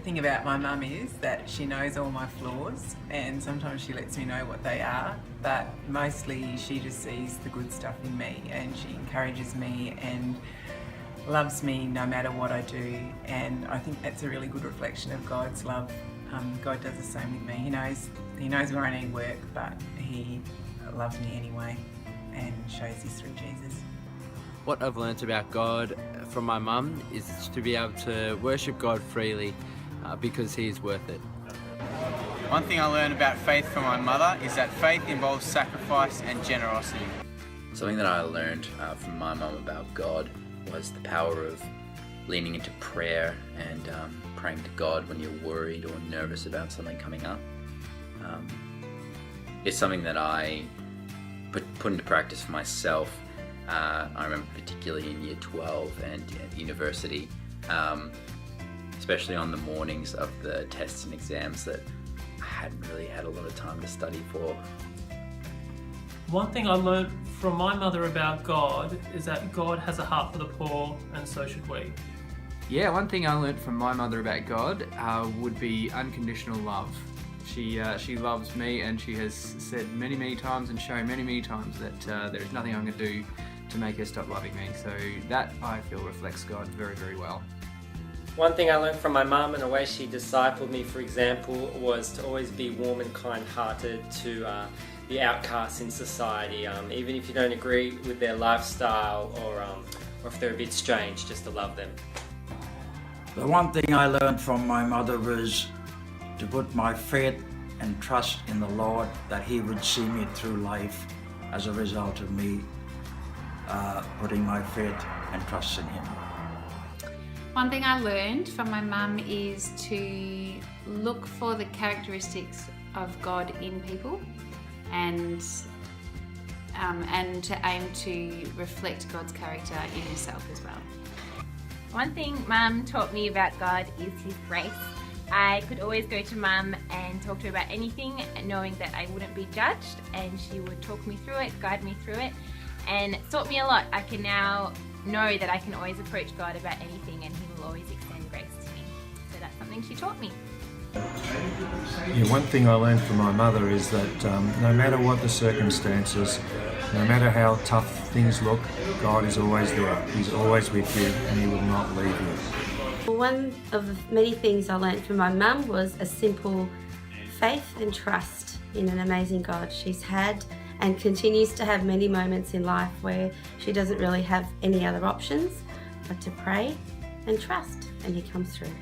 thing about my mum is that she knows all my flaws, and sometimes she lets me know what they are, but mostly she just sees the good stuff in me, and she encourages me and loves me no matter what I do. And I think that's a really good reflection of God's love. God does the same with me. He knows where I need work, but he loves me anyway and shows this through Jesus. What I've learnt about God from my mum is to be able to worship God freely because He is worth it. One thing I learned about faith from my mother is that faith involves sacrifice and generosity. Something that I learned from my mum about God was the power of leaning into prayer and praying to God when you're worried or nervous about something coming up. It's something that I put into practice for myself. I remember particularly in year 12 and at university, especially on the mornings of the tests and exams that I hadn't really had a lot of time to study for. One thing I learned from my mother about God is that God has a heart for the poor, and so should we. Yeah, one thing I learnt from my mother about God would be unconditional love. She loves me, and she has said many times and shown many times that there is nothing I'm going to do to make her stop loving me. So that, I feel, reflects God very well. One thing I learned from my mum and the way she discipled me, for example, was to always be warm and kind-hearted to the outcasts in society, even if you don't agree with their lifestyle or if they're a bit strange, just to love them. The one thing I learned from my mother was to put my faith and trust in the Lord, that He would see me through life as a result of me putting my faith and trust in Him. One thing I learned from my mum is to look for the characteristics of God in people and to aim to reflect God's character in yourself as well. One thing Mum taught me about God is His grace. I could always go to Mum and talk to her about anything, knowing that I wouldn't be judged, and she would talk me through it, guide me through it, and it taught me a lot. I can now know that I can always approach God about anything, and He will always extend grace to me. So that's something she taught me. Yeah, one thing I learned from my mother is that no matter what the circumstances, no matter how tough things look, God is always there. He's always with you, and He will not leave you. One of the many things I learned from my mum was a simple faith and trust in an amazing God. She's had and continues to have many moments in life where she doesn't really have any other options but to pray and trust, and He comes through.